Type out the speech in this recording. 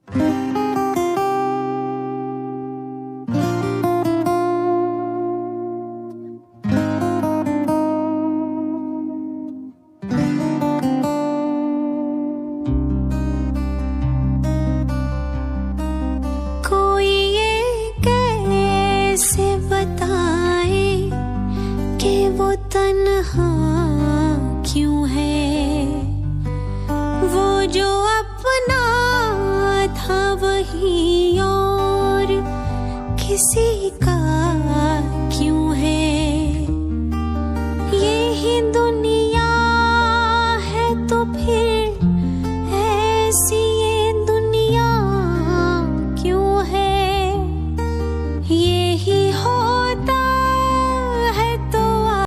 कोई ये कैसे बताए कि वो तन्हा क्यों है, वो जो अपना था वही और किसी का क्यों है। ये हिंदू